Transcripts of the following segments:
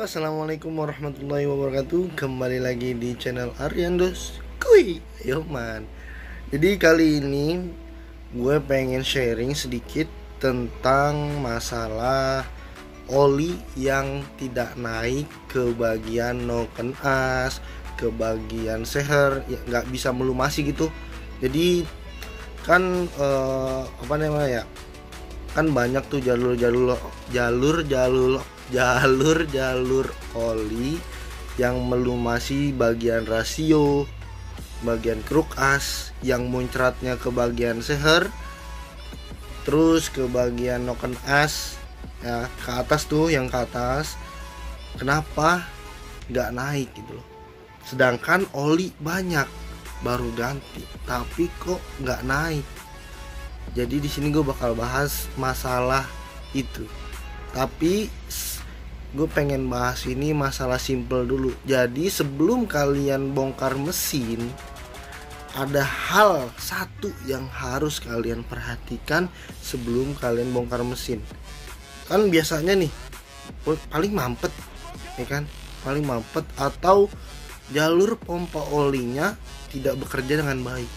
Assalamualaikum warahmatullahi wabarakatuh. Kembali lagi di channel Ariandos Kuy. Ayo man. Jadi kali ini gue pengen sharing sedikit tentang masalah oli yang tidak naik ke bagian noken as, ke bagian seher, ya nggak bisa melumasi gitu. Jadi kan apa namanya ya? Kan banyak tuh jalur oli yang melumasi bagian rasio, bagian kruk as, yang muncratnya ke bagian seher, terus ke bagian noken as, ya ke atas tuh, yang ke atas. Kenapa nggak naik gitu loh? Sedangkan oli banyak baru ganti, tapi kok nggak naik. Jadi di sini gue bakal bahas masalah itu. Tapi gue pengen bahas ini masalah simple dulu. Jadi sebelum kalian bongkar mesin, ada hal satu yang harus kalian perhatikan sebelum kalian bongkar mesin. Kan biasanya nih paling mampet, ya kan? Paling mampet atau jalur pompa olinya tidak bekerja dengan baik.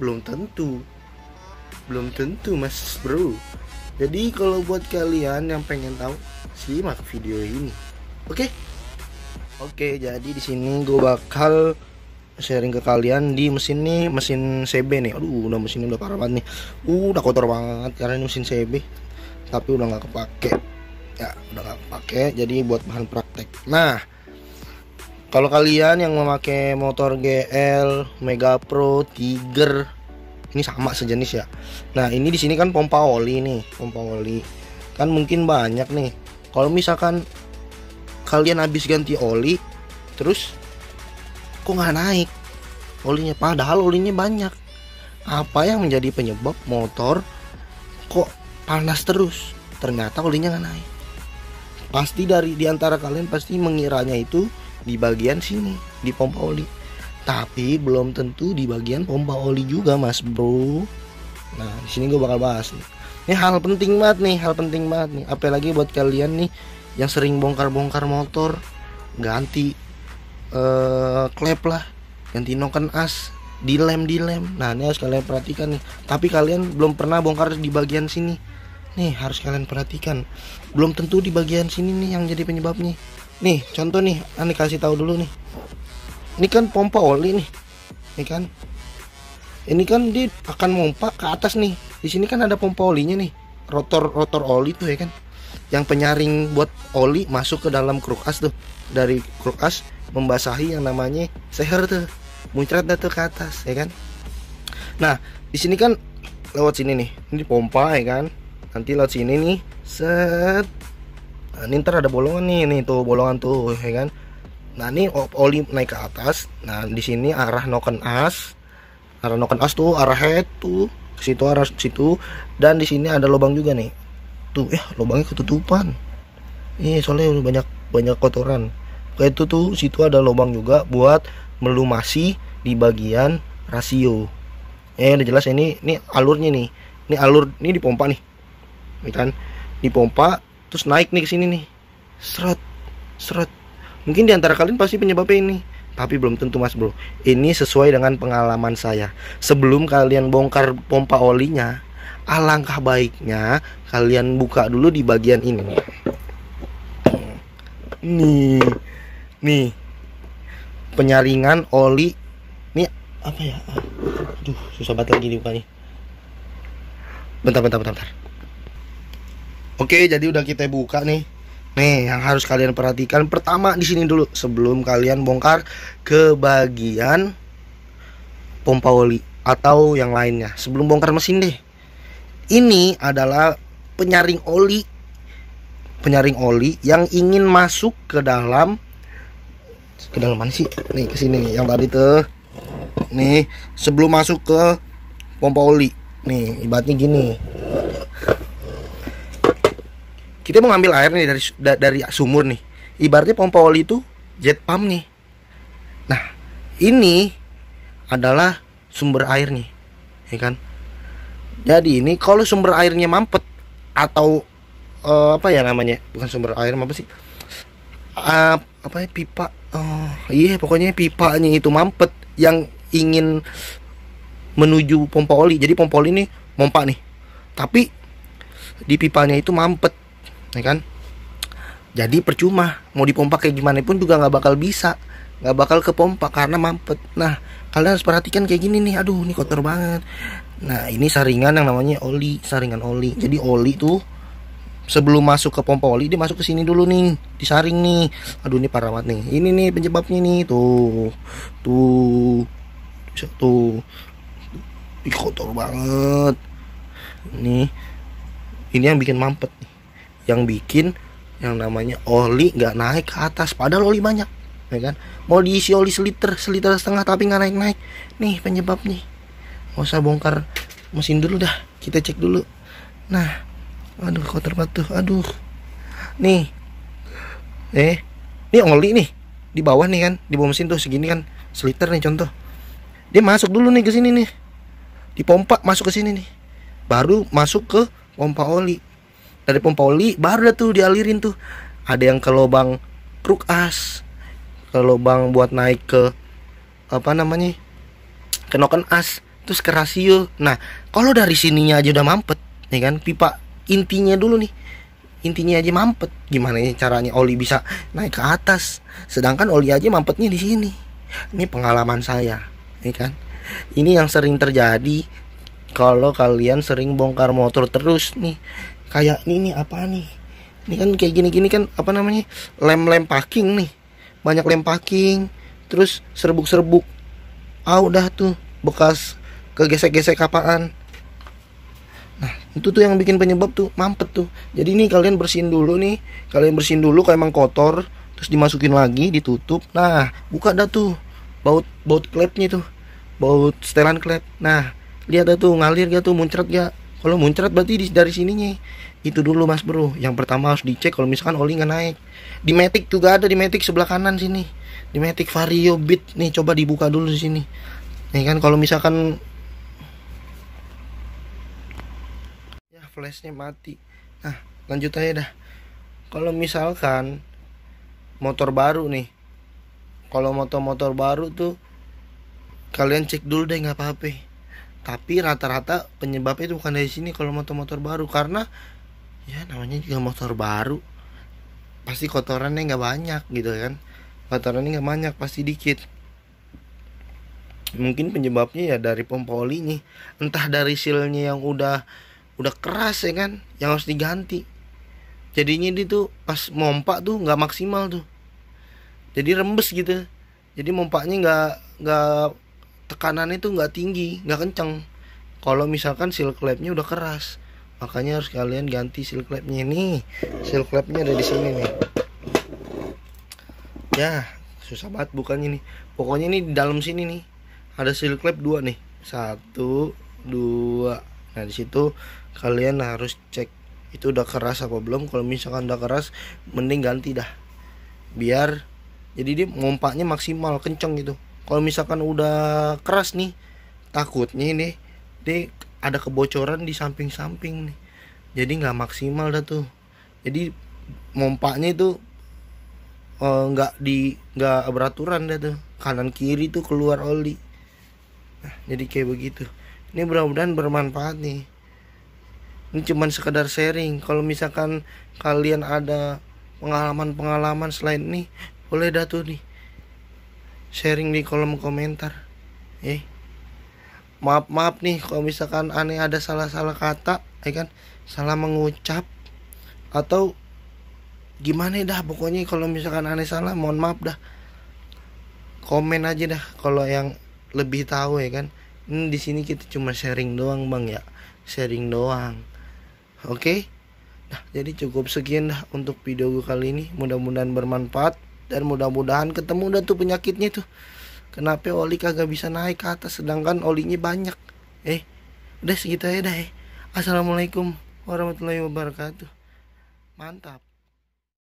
Belum tentu mas bro. Jadi kalau buat kalian yang pengen tahu, simak video ini. Oke, jadi di sini gue bakal sharing ke kalian di mesin nih, mesin CB nih. Aduh, udah mesinnya udah parah banget nih. Udah kotor banget karena ini mesin CB. Tapi udah nggak kepake. Ya, udah nggak kepake. Jadi buat bahan praktek. Nah, kalau kalian yang memakai motor GL, Mega Pro, Tiger, ini sama sejenis ya. Nah, ini di sini kan pompa oli nih, pompa oli. Kan mungkin banyak nih. Kalau misalkan kalian habis ganti oli, terus kok nggak naik olinya, padahal olinya banyak. Apa yang menjadi penyebab motor kok panas terus? Ternyata olinya nggak naik. Pasti di antara kalian pasti mengiranya itu di bagian sini, di pompa oli. Tapi belum tentu di bagian pompa oli juga, mas bro. Nah, di sini gue bakal bahas nih. Ini hal penting banget nih, apalagi buat kalian nih yang sering bongkar-bongkar motor, ganti klep lah, ganti noken as, dilem. Nah, ini harus kalian perhatikan nih. Tapi kalian belum pernah bongkar di bagian sini. Nih, harus kalian perhatikan. Belum tentu di bagian sini nih yang jadi penyebabnya. Nih, contoh nih, Ani kasih tahu dulu nih. Ini kan pompa oli nih, ini kan. Ini kan dia akan pompa ke atas nih. Di sini kan ada pompa olinya nih, rotor oli tuh ya kan. Yang penyaring buat oli masuk ke dalam kruk as tuh. Dari kruk as membasahi yang namanya seher tuh, muncrat dah tuh ke atas ya kan. Nah, di sini kan lewat sini nih, ini pompa ya kan. Nanti lewat sini nih, set. Nah, ini ntar ada bolongan nih tuh bolongan tuh ya kan. Nah, ini oli naik ke atas. Nah, di sini arah noken as. Arah noken as tuh arah head tuh ke situ, arah situ. Dan di sini ada lubang juga nih. Tuh, lubangnya ketutupan. Soalnya udah banyak kotoran. Kayak itu tuh, situ ada lubang juga buat melumasi di bagian rasio. Udah jelas ini alurnya nih. Ini alur ini dipompa nih. Ini kan dipompa terus naik nih ke sini nih. Seret. Mungkin diantara kalian pasti penyebabnya ini, tapi belum tentu mas bro. Ini sesuai dengan pengalaman saya. Sebelum kalian bongkar pompa olinya, alangkah baiknya kalian buka dulu di bagian ini. Nih penyaringan oli. Ini apa ya? Aduh, susah banget lagi dibukanya. Bentar. Oke, jadi udah kita buka nih. Nih, yang harus kalian perhatikan pertama di sini dulu sebelum kalian bongkar ke bagian pompa oli atau yang lainnya. Sebelum bongkar mesin deh. Ini adalah penyaring oli yang ingin masuk ke dalam mana sih? Nih, ke sini nih, yang tadi tuh. Nih, sebelum masuk ke pompa oli. Nih, ibaratnya gini. Kita mau ngambil air nih dari sumur nih. Ibaratnya pompa oli itu jet pump nih. Nah, ini adalah sumber airnya, ya kan? Jadi ini kalau sumber airnya mampet atau apa ya namanya? Bukan sumber air, apa sih? apa ya, pipa, iya pokoknya pipanya itu mampet yang ingin menuju pompa oli. Jadi pompa oli nih pompa nih, tapi di pipanya itu mampet, ya kan? Jadi percuma mau dipompa kayak gimana pun juga nggak bakal bisa, nggak bakal ke pompa karena mampet. Nah kalian harus perhatikan kayak gini nih, aduh ini kotor banget. Nah ini saringan yang namanya oli, saringan oli. Jadi oli tuh sebelum masuk ke pompa oli dia masuk ke sini dulu nih, disaring nih. Aduh ini parah banget nih, ini nih penyebabnya nih, tuh tuh tuh, ih, kotor banget. Ini yang bikin mampet nih, yang bikin yang namanya oli nggak naik ke atas padahal oli banyak, ya kan? Mau diisi oli seliter setengah tapi nggak naik naik. Nih penyebabnya. Nggak usah bongkar mesin dulu dah, kita cek dulu. Nah aduh kotor banget tuh, aduh nih ini oli nih di bawah nih kan, di bawah mesin tuh segini kan seliter nih contoh. Dia masuk dulu nih ke sini nih, dipompa masuk ke sini nih, baru masuk ke pompa oli. Dari pompa oli baru dah tuh dialirin tuh. Ada yang ke lubang truk as, ke lubang buat naik ke apa namanya, ke noken as, terus ke rasio. Nah kalau dari sininya aja udah mampet, ya kan? Pipa intinya dulu nih, intinya aja mampet. Gimana nih caranya oli bisa naik ke atas? Sedangkan oli aja mampetnya di sini. Ini pengalaman saya, ya kan? Ini yang sering terjadi kalau kalian sering bongkar motor terus nih. Kayak ini nih apa nih? Ini kan kayak gini-gini kan apa namanya? Lem-lem packing nih. Banyak lem packing, terus serbuk-serbuk. Udah tuh bekas kegesek-gesek kapaan. Nah, itu tuh yang bikin penyebab tuh mampet tuh. Jadi nih kalian bersihin dulu nih. Kalian bersihin dulu kalau emang kotor, terus dimasukin lagi, ditutup. Nah, buka dah tuh baut klepnya tuh. Baut setelan klep. Nah, lihat dah tuh ngalir gak tuh, muncrat gak? Kalau muncrat berarti dari sininya. Itu dulu mas bro, yang pertama harus dicek kalau misalkan oli nggak naik. Di Matic juga ada, di Matic sebelah kanan sini, di Matic Vario Beat nih, coba dibuka dulu di sini. Nih kan kalau misalkan ya flashnya mati. Nah lanjut aja dah. Kalau misalkan motor baru nih, kalau motor baru tuh kalian cek dulu deh nggak apa-apa. Tapi rata-rata penyebabnya itu bukan dari sini kalau motor-motor baru, karena ya namanya juga motor baru, pasti kotorannya nggak banyak gitu kan. Kotorannya nggak banyak, pasti dikit. Mungkin penyebabnya ya dari pompa oli nih, entah dari sealnya yang udah keras ya kan, yang harus diganti. Jadinya dia tuh pas mompa tuh nggak maksimal tuh, jadi rembes gitu. Jadi mompanya nggak tekanannya tuh nggak tinggi, nggak kencang. Kalau misalkan seal clamp-nya udah keras, makanya harus kalian ganti seal clamp-nya nih. Seal clamp-nya ada di sini nih. Ya, susah banget bukannya nih. Pokoknya ini di dalam sini nih ada seal clamp 2 nih. 1, 2. Nah, di situ kalian harus cek itu udah keras apa belum. Kalau misalkan udah keras, mending ganti dah. Biar jadi dia mompanya maksimal kenceng gitu. Kalau misalkan udah keras nih, takutnya ini dia ada kebocoran di samping-samping nih. Jadi nggak maksimal dah tuh. Jadi mompanya itu nggak beraturan dah tuh. Kanan kiri tuh keluar oli. Nah, jadi kayak begitu. Ini mudah-mudahan bermanfaat nih. Ini cuman sekedar sharing. Kalau misalkan kalian ada pengalaman-pengalaman selain ini, boleh dah tuh nih sharing di kolom komentar. Maaf nih kalau misalkan aneh ada salah-salah kata, ya kan, salah mengucap atau gimana dah. Pokoknya kalau misalkan aneh salah, mohon maaf dah. Komen aja dah kalau yang lebih tahu, ya kan. Di sini kita cuma sharing doang bang ya, sharing doang. Oke. Nah, jadi cukup sekian dah untuk video gue kali ini. Mudah-mudahan bermanfaat. Dan mudah-mudahan ketemu dah tuh penyakitnya tuh. Kenapa oli kagak bisa naik ke atas sedangkan olinya banyak. Udah segitu aja dah. Assalamualaikum warahmatullahi wabarakatuh. Mantap.